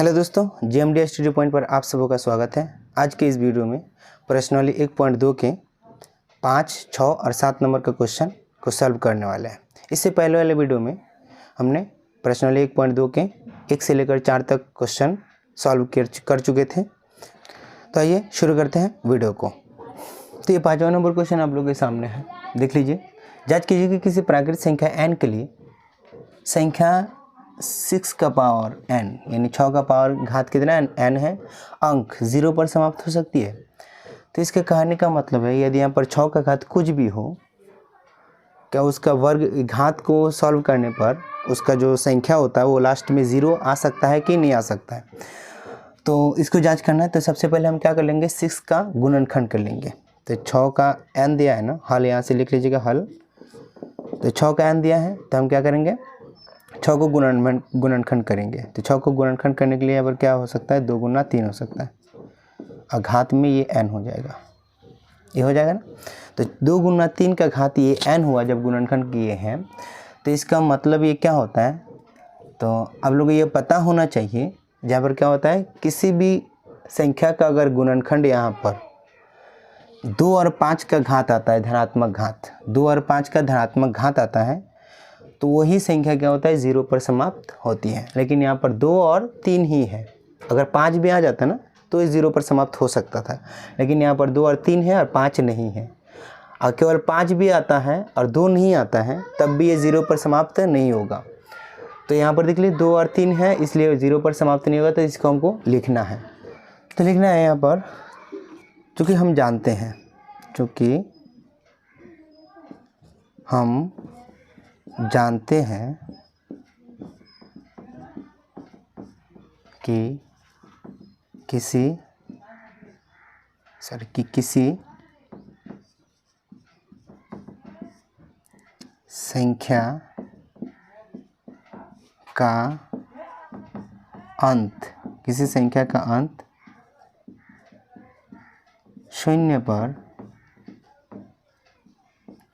Hello दोस्तों, GMD study point पर आप सबों का स्वागत है। आज के इस वीडियो में प्रश्नावली 1.2 के 5, 6 और 7 नंबर का क्वेश्चन को सॉल्व करने वाले हैं। इससे पहले वाले वीडियो में हमने प्रश्नावली 1.2 के 1 से लेकर 4 तक क्वेश्चन सॉल्व कर चुके थे। तो आइए शुरू करते हैं वीडियो को। तो ये 5वां नंबर क्वेश्चन आप लोगों के सामने है, देख लीजिए। जांच कीजिए कि किसी प्राकृतिक संख्या n के लिए संख्या 6 का पावर n यानी 6 का पावर घात कितना n है, अंक 0 पर समाप्त हो सकती है। तो इसके कहने का मतलब है, यदि यहाँ पर 6 का घात कुछ भी हो, क्या उसका वर्ग घात को सॉल्व करने पर उसका जो संख्या होता है वो लास्ट में 0 आ सकता है कि नहीं आ सकता है। तो इसको जांच करना है। तो सबसे पहले हम क्या कर लेंगे, 6 का गुणनखंड कर लेंगे। तो 6 का n दिया है ना, हल यहाँ से लिख लीजिएगा हल। तो 6 का n दिया है तो हम क्या करेंगे, 6 को गुणनखंड करेंगे। तो 6 को गुणनखंड करने के लिए यहाँ पर क्या हो सकता है, 2 गुना 3 हो सकता है और घात में ये n हो जाएगा, ये हो जाएगा ना। तो 2 गुना 3 का घात ये n हुआ जब गुणनखंड किए हैं। तो इसका मतलब ये क्या होता है, तो आप लोगों को ये पता होना चाहिए, जहाँ पर क्या होता है, किसी भी संख्या का अगर गुणनखंड यहाँ पर 2 और 5 का घात आता है, धनात्मक घात 2 और 5 का धनात्मक घात आता है, तो वही संख्या क्या होता है, 0 पर समाप्त होती है। लेकिन यहाँ पर 2 और 3 ही है। अगर 5 भी आ जाता ना तो ये 0 पर समाप्त हो सकता था, लेकिन यहाँ पर 2 और 3 है और 5 नहीं है। और केवल 5 भी आता है और 2 नहीं आता है, तब भी ये 0 पर समाप्त नहीं होगा। तो यहाँ पर देख लीजिए 2 और 3 है, इसलिए 0 पर समाप्त नहीं होगा। तो इसको हमको लिखना है। तो लिखना है यहाँ पर, चूँकि हम जानते हैं कि किसी संख्या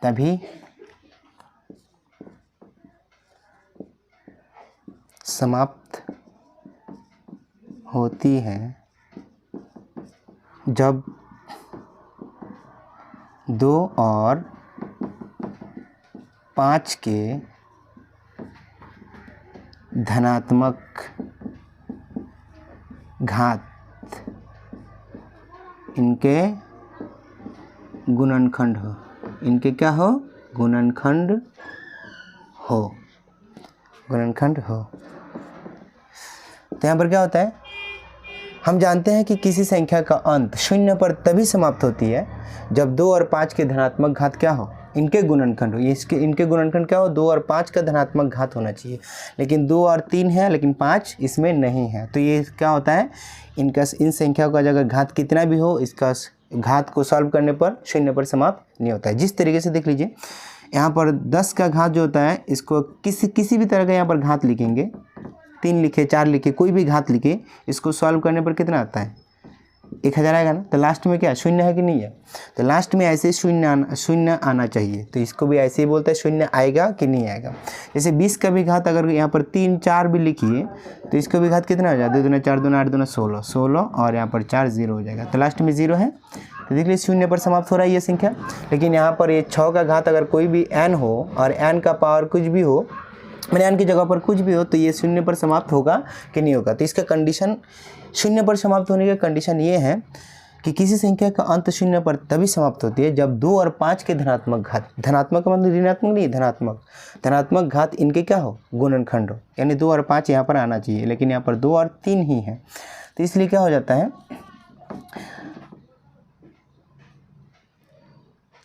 का अंत 0 पर तभी समाप्त होती है जब 2 और 5 के धनात्मक घात इनके गुणनखंड हो। इनके क्या हो, गुणनखंड हो। तो यहाँ पर क्या होता है, हम जानते हैं कि किसी संख्या का अंत 0 पर तभी समाप्त होती है जब 2 और 5 के धनात्मक घात क्या हो, इनके गुणनखंड हो। इनके गुणनखंड क्या हो, 2 और 5 का धनात्मक घात होना चाहिए। लेकिन 2 और 3 है, लेकिन 5 इसमें नहीं है। तो ये क्या होता है, इन संख्याओं का अगर घात कितना भी हो, इसका घात को सॉल्व करने पर 0 पर समाप्त नहीं होता है। जिस तरीके से देख लीजिए, यहाँ पर 10 का घात जो होता है, इसको किसी भी तरह का यहाँ पर घात लिखेंगे, 3 लिखे, 4 लिखे, कोई भी घात लिखे, इसको सॉल्व करने पर कितना आता है, 1000 आएगा ना। तो लास्ट में क्या 0 है कि नहीं है, तो लास्ट में ऐसे 0 आना चाहिए। तो इसको भी ऐसे ही बोलते हैं, 0 आएगा कि नहीं आएगा। जैसे 20 का भी घात अगर यहाँ पर 3, 4 भी लिखिए, तो इसका भी घात कितना हो जाएगा, 2 दूना 4 दूना 8 दूना 16 और यहाँ पर 4 0 हो जाएगा। तो लास्ट में 0 है। तो देख लीजिए 0 पर समाप्त हो रहा है ये संख्या। लेकिन यहाँ पर ये 6 का घात अगर कोई भी n हो और n का पावर कुछ भी हो, मैंने n की जगह पर कुछ भी हो, तो ये 0 पर समाप्त होगा कि नहीं होगा। तो इसका कंडीशन 0 पर समाप्त होने का कंडीशन ये है कि किसी संख्या का अंत 0 पर तभी समाप्त होती है जब 2 और 5 के धनात्मक घात, धनात्मक का मतलब ऋणात्मक नहीं, धनात्मक घात इनके क्या हो, गुणनखंड हो। यानी 2 और 5 यहाँ पर आना चाहिए, लेकिन यहाँ पर 2 और 3 ही है। तो इसलिए क्या हो जाता है,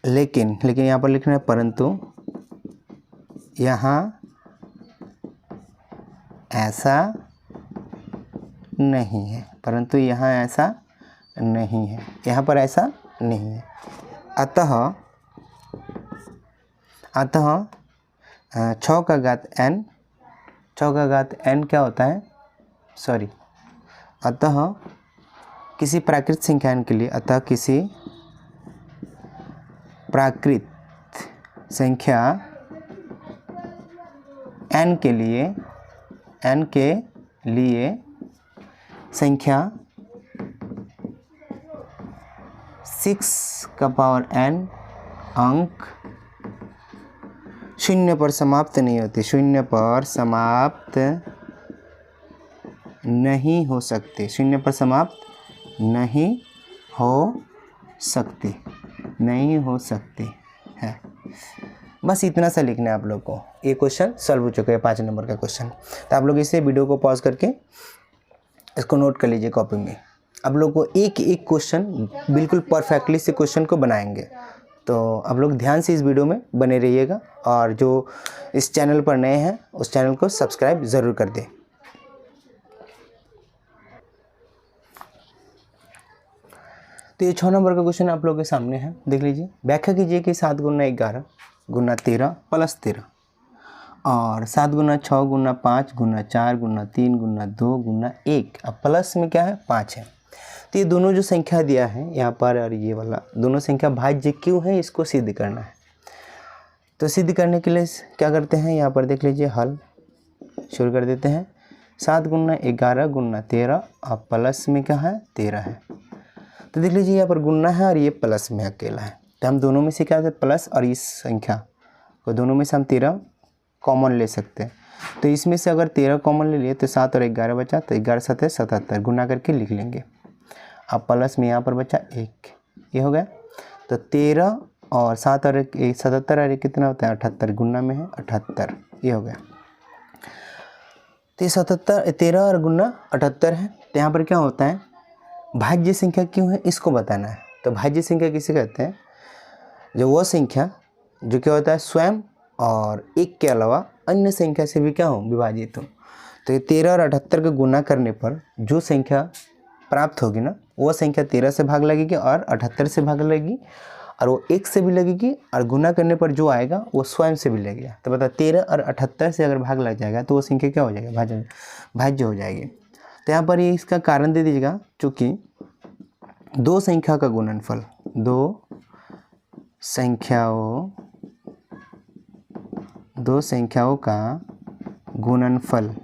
लेकिन यहाँ पर लिखना है परंतु यहाँ ऐसा नहीं है, यहाँ पर ऐसा नहीं है। अतः 6 का घात n क्या होता है, अतः किसी प्राकृत संख्या n के लिए, किसी प्राकृत संख्या n के लिए संख्या 6 का पावर n अंक शून्य पर समाप्त नहीं होते, शून्य पर समाप्त नहीं हो सकते, शून्य पर समाप्त नहीं हो सकते, नहीं हो सकते है। बस इतना सा लिखना है आप लोग को। ये क्वेश्चन सॉल्व हो चुका है 5 नंबर का क्वेश्चन। तो आप लोग इसे वीडियो को पॉज करके इसको नोट कर लीजिए कॉपी में। आप लोग को एक एक क्वेश्चन बिल्कुल परफेक्टली से क्वेश्चन को बनाएंगे। तो आप लोग ध्यान से इस वीडियो में बने रहिएगा, और जो इस चैनल पर नए हैं उस चैनल को सब्सक्राइब ज़रूर कर दें। तो ये 6 नंबर का क्वेश्चन आप लोगों के सामने है, देख लीजिए। व्याख्या कीजिए कि 7 गुना 11 गुना 13 प्लस 13 और 7 गुना 6 गुना 5 गुना 4 गुना 3 गुना 2 गुना 1, अब प्लस में क्या है 5 है। तो ये दोनों जो संख्या दिया है यहाँ पर और ये वाला दोनों संख्या भाज्य क्यों है, इसको सिद्ध करना है। तो सिद्ध करने के लिए क्या करते हैं, यहाँ पर देख लीजिए, हल शुरू कर देते हैं। 7 गुना 11 गुना 13 और प्लस में क्या है 13 है। तो देख लीजिए यहाँ पर गुना है और ये प्लस में अकेला है। तो हम दोनों में से क्या होता है प्लस, और इस संख्या को दोनों में से हम 13 कॉमन ले सकते हैं। तो इसमें से अगर 13 कॉमन ले लिए तो 7 और 11 बचा, तो 11 7 77 गुना करके लिख लेंगे। अब प्लस में यहाँ पर बचा 1, ये हो गया। तो 13 और 7 और 1 77 और 1 कितना होता है 78, गुना में है 78, ये हो गया। तो 77 13 और गुना 78 है। तो यहाँ पर क्या होता है भाज्य संख्या क्यों है इसको बताना है। तो भाज्य संख्या किसे कहते हैं, जो वो संख्या जो क्या होता है स्वयं और एक के अलावा अन्य संख्या से भी क्या हो विभाजित हो। तो ये 13 और 78 का गुना करने पर जो संख्या प्राप्त होगी ना, वो संख्या 13 से भाग लगेगी और 78 से भाग लगेगी, और वो 1 से भी लगेगी, और गुना करने पर जो आएगा वो स्वयं से भी लगेगा। तो बता 13 और 78 से अगर भाग लग जाएगा तो वो संख्या क्या हो जाएगा भाज्य हो जाएगी। तो यहाँ पर ये इसका कारण दे दीजिएगा, चूँकि दो संख्या का गुणनफल, दो संख्याओं का गुणनफल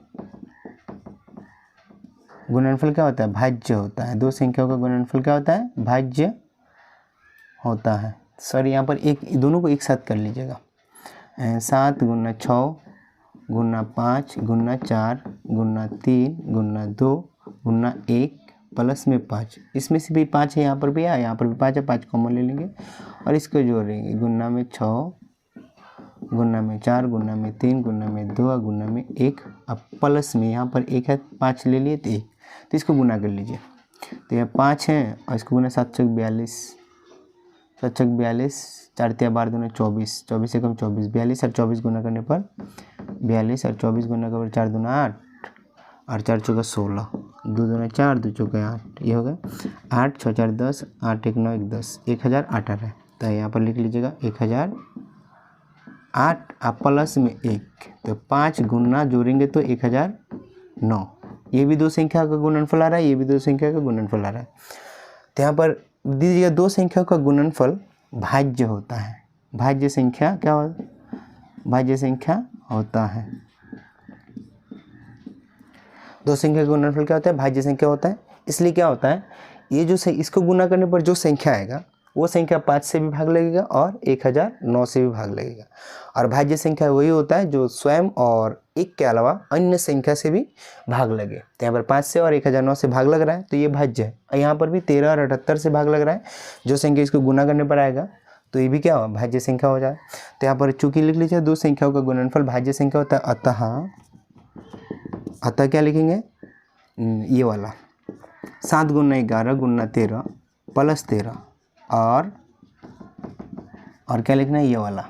क्या होता है भाज्य होता है। दो संख्याओं का गुणनफल क्या होता है भाज्य होता है। सॉरी यहाँ पर एक दोनों को एक साथ कर लीजिएगा। 7 गुना 6 गुना 5 गुना 4 गुना 3 गुना 2 गुना 1 प्लस में 5, इसमें से भी 5 है, यहाँ पर भी है, यहाँ पर भी 5 है, 5 कॉमन ले लेंगे और इसको जोड़ेंगे। गुना में 6 गुना में 4 गुना में 3 गुना में 2 गुना में 1, अब प्लस में यहाँ पर 1 है, 5 ले लिए तो 1, तो इसको गुना कर लीजिए। तो यह 5 है और इसको गुना 7 चौक 42, 7 चौक 42, 4 तिया 12 दूना 24, 24 से कम 24, 42 और 24 गुना करने पर 42 और 24 गुना करने पर 4 दूना 8 और 4 चौका 16, 2 दूना 4, 2 चौका 8, ये हो गया 8, 6 4 10, 8 1 9 1 10, 1008 है। तो यहाँ पर लिख लीजिएगा 1008, आप प्लस में 1, तो 5 गुना जोड़ेंगे तो 1009। ये भी दो संख्या का गुणनफल आ रहा है, ये भी दो संख्या का गुणनफल आ रहा है। तो यहाँ पर दीजिएगा दो संख्या का गुणनफल भाज्य होता है। भाज्य संख्या क्या होता है, भाज्य संख्या होता है। दो संख्या का गुणनफल क्या होता है भाज्य संख्या होता है। इसलिए क्या होता है ये जो इसको गुना करने पर जो संख्या आएगा वो संख्या 5 से भी भाग लगेगा और 1009 से भी भाग लगेगा। और भाज्य संख्या वही होता है जो स्वयं और 1 के अलावा अन्य संख्या से भी भाग लगे। तो यहाँ पर 5 से और 1009 से भाग लग रहा है तो ये भाज्य है। और यहाँ पर भी 13 और 78 से भाग लग रहा है, जो संख्या इसको गुना करने पर आएगा तो ये भी क्या हो भाज्य संख्या हो जाए। तो यहाँ पर चूंकि लिख लीजिए दो संख्याओं का गुणनफल भाज्य संख्या होता है, अतः क्या लिखेंगे ये वाला 7 गुना 11 गुना 13 प्लस 13 और क्या लिखना है ये वाला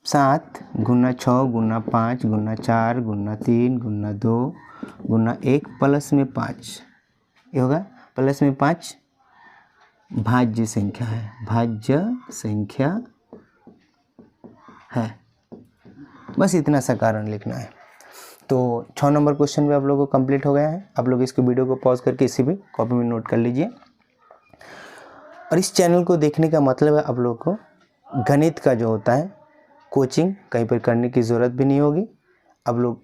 7 गुना 6 गुना 5 गुना 4 गुना 3 गुना 2 गुना 1 प्लस में 5, ये होगा प्लस में 5 भाज्य संख्या है, भाज्य संख्या है। बस इतना सा कारण लिखना है। तो 6 नंबर क्वेश्चन भी आप लोगों को कंप्लीट हो गया है। आप लोग इसको वीडियो को पॉज करके इसी भी कॉपी में नोट कर लीजिए। और इस चैनल को देखने का मतलब है आप लोग को गणित का जो होता है कोचिंग कहीं पर करने की ज़रूरत भी नहीं होगी। आप लोग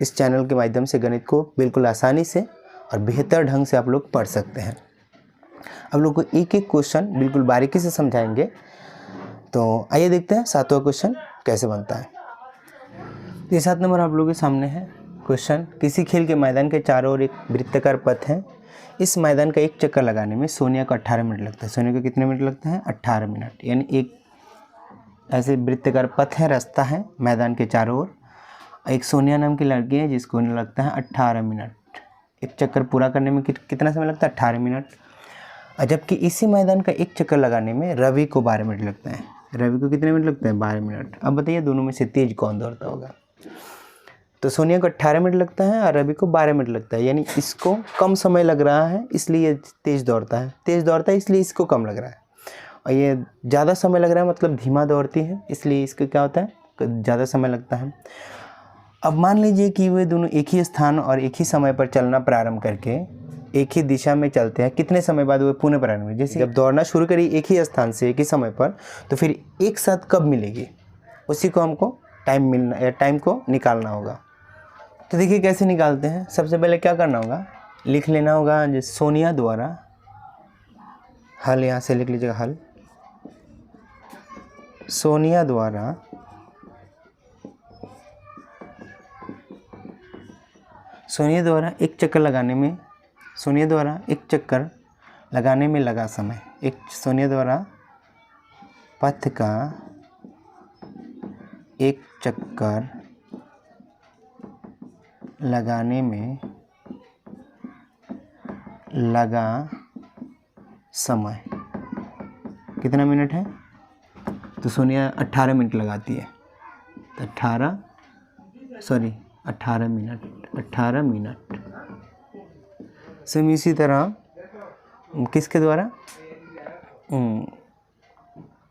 इस चैनल के माध्यम से गणित को बिल्कुल आसानी से और बेहतर ढंग से आप लोग पढ़ सकते हैं। आप लोग को एक एक क्वेश्चन बिल्कुल बारीकी से समझाएंगे। तो आइए देखते हैं 7वां क्वेश्चन कैसे बनता है। ये 7 नंबर आप लोगों के सामने है क्वेश्चन। किसी खेल के मैदान के चारों ओर एक वृत्ताकार पथ है। इस मैदान का एक चक्कर लगाने में सोनिया को 18 मिनट लगता है। सोनिया को कितने मिनट लगते हैं? 18 मिनट। यानी एक ऐसे वृत्ताकार पथ है, रास्ता है मैदान के चारों ओर। एक सोनिया नाम की लड़की है जिसको लगता है 18 मिनट। एक चक्कर पूरा करने में कितना समय लगता है? 18 मिनट। जबकि इसी मैदान का एक चक्कर लगाने में रवि को 12 मिनट लगता है। रवि को कितने मिनट लगते हैं? 12 मिनट। अब बताइए दोनों में से तेज कौन दौड़ता होगा? तो सोनिया को 18 मिनट लगता है और रवि को 12 मिनट लगता है। यानी इसको कम समय लग रहा है इसलिए तेज़ दौड़ता है, तेज़ दौड़ता है इसलिए इसको कम लग रहा है। और ये ज़्यादा समय लग रहा है मतलब धीमा दौड़ती है इसलिए इसको क्या होता है? ज़्यादा समय लगता है। अब मान लीजिए कि वे दोनों एक ही स्थान और एक ही समय पर चलना प्रारंभ करके एक ही दिशा में चलते हैं। कितने समय बाद वे पुनः प्रारंभ हुए? जैसे जब दौड़ना शुरू करी एक ही स्थान से एक ही समय पर, तो फिर एक साथ कब मिलेगी उसी को हमको टाइम को निकालना होगा। तो देखिए कैसे निकालते हैं। सबसे पहले क्या करना होगा? लिख लेना होगा जैसे सोनिया द्वारा, हल यहाँ से लिख लीजिएगा, हल सोनिया द्वारा एक चक्कर लगाने में लगा समय। सोनिया द्वारा पथ का एक चक्कर लगाने में लगा समय कितना मिनट है? तो सोनिया 18 मिनट लगाती है। तो 18 मिनट। सेम इसी तरह किसके द्वारा?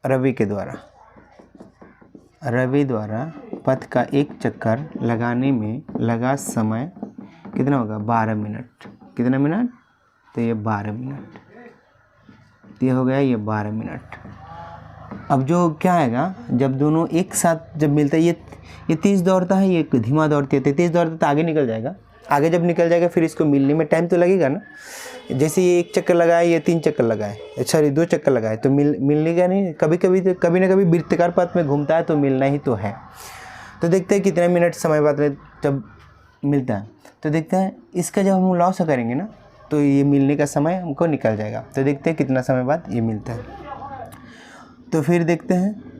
रवि के द्वारा। रवि द्वारा पथ का एक चक्कर लगाने में लगा समय कितना होगा? 12 मिनट। कितना मिनट? तो ये 12 मिनट। ये हो गया ये 12 मिनट। अब जो क्या आएगा जब दोनों एक साथ जब मिलता है, ये तेज़ दौड़ता है, ये धीमा दौड़ती है। तेज़ दौड़ता तो आगे निकल जाएगा। आगे जब निकल जाएगा फिर इसको मिलने में टाइम तो लगेगा ना। जैसे ये एक चक्कर लगाए, ये 3 चक्कर लगाए, सॉरी 2 चक्कर लगाए तो मिलने का नहीं। कभी ना कभी वृत्ताकार पथ में घूमता है तो मिलना ही तो है। तो देखते हैं कितने मिनट समय बाद जब मिलता है। तो देखते हैं इसका जब हम लॉस करेंगे ना तो ये मिलने का समय हमको निकल जाएगा। तो देखते हैं कितना समय बाद ये मिलता है। तो फिर देखते हैं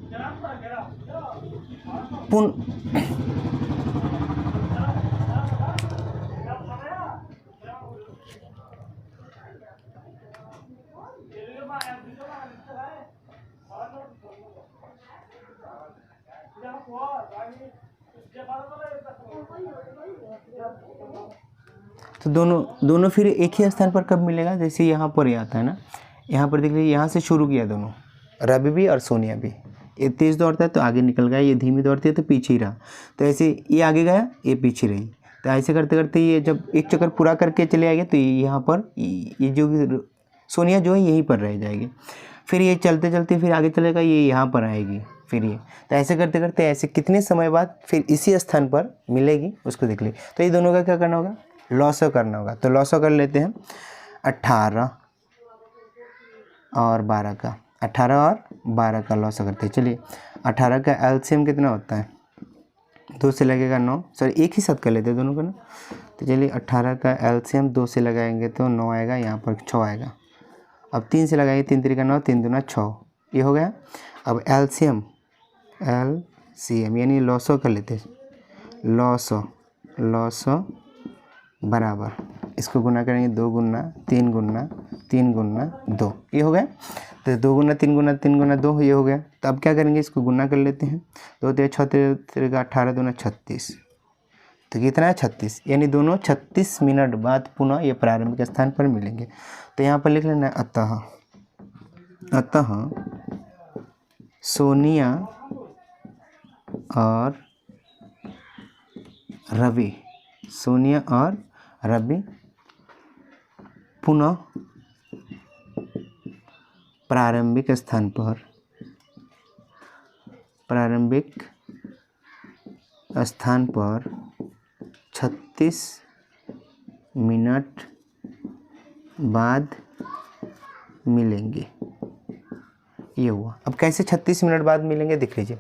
तो दोनों फिर एक ही स्थान पर कब मिलेगा? जैसे यहाँ पर ये आता है ना, यहाँ पर देख लीजिए, यहाँ से शुरू किया दोनों, रवि भी और सोनिया भी। ये तेज़ दौड़ता है तो आगे निकल गया, ये धीमी दौड़ती है तो पीछे ही रहा। तो ऐसे ये आगे गया, ये पीछे रही। तो ऐसे करते करते ये जब एक चक्कर पूरा करके चले आएंगे तो यहाँ पर ये जो सोनिया जो है यहीं पर रह जाएगी। फिर ये चलते चलते फिर आगे चलेगा, ये यहाँ पर आएगी फिर ये। तो ऐसे करते करते ऐसे कितने समय बाद फिर इसी स्थान पर मिलेगी उसको देख लीजिए। तो ये दोनों का क्या करना होगा? लॉसो करना होगा। तो लॉसो कर लेते हैं 18 और 12 का। 18 और 12 का लॉसो करते हैं। चलिए 18 का एलसीएम कितना होता है? 2 से लगेगा 9, सॉरी एक ही साथ कर लेते हैं दोनों का ना। तो चलिए 18 का एलसीएम 2 से लगाएंगे तो 9 आएगा, यहाँ पर 6 आएगा। अब 3 से लगाएंगे, 3 3 9, 3 दूना 6, ये हो गया। अब एलसीएम यानी लॉसो कर लेते हैं। लॉसो बराबर इसको गुना करेंगे 2 गुना 3 गुना 3 गुना 2, ये हो गया। तो 2 गुना 3 गुना 3 गुना 2 ये हो गया। तो अब क्या करेंगे? इसको गुना कर लेते हैं। 2 3 6 3 18 दूना 36, तो कितना है? 36। यानी दोनों 36 मिनट बाद पुनः ये प्रारंभिक स्थान पर मिलेंगे। तो यहाँ पर लिख लेना है अतः सोनिया और रवि पुनः प्रारंभिक स्थान पर 36 मिनट बाद मिलेंगे, ये हुआ। अब कैसे 36 मिनट बाद मिलेंगे देख लीजिए।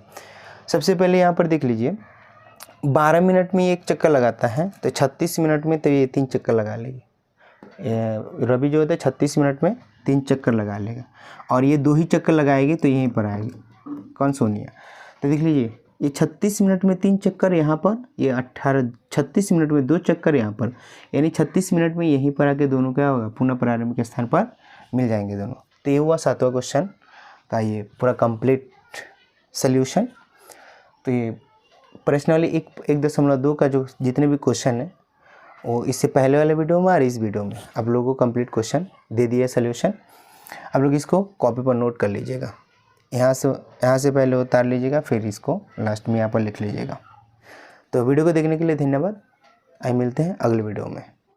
सबसे पहले यहाँ पर देख लीजिए 12 मिनट में एक चक्कर लगाता है, तो 36 मिनट में तो ये 3 चक्कर लगा लेगी। रवि जो होता है 36 मिनट में 3 चक्कर लगा लेगा, और ये 2 ही चक्कर लगाएगी तो यहीं पर आएगी कौन, सोनिया। तो देख लीजिए ये 36 मिनट में 3 चक्कर यहाँ पर, ये 36 मिनट में 2 चक्कर यहाँ पर, यानी 36 मिनट में यहीं पर आके दोनों क्या होगा, पुनः प्रारंभ के स्थान पर मिल जाएंगे दोनों। तो ये हुआ 7वां क्वेश्चन का ये पूरा कंप्लीट सल्यूशन। तो ये प्रश्नावली 1.2 का जो जितने भी क्वेश्चन है वो इससे पहले वाले वीडियो में और इस वीडियो में आप लोगों को कंप्लीट क्वेश्चन दे दिया सल्यूशन। आप लोग इसको कॉपी पर नोट कर लीजिएगा, यहाँ से पहले उतार लीजिएगा, फिर इसको लास्ट में यहाँ पर लिख लीजिएगा। तो वीडियो को देखने के लिए धन्यवाद। आइए मिलते हैं अगले वीडियो में।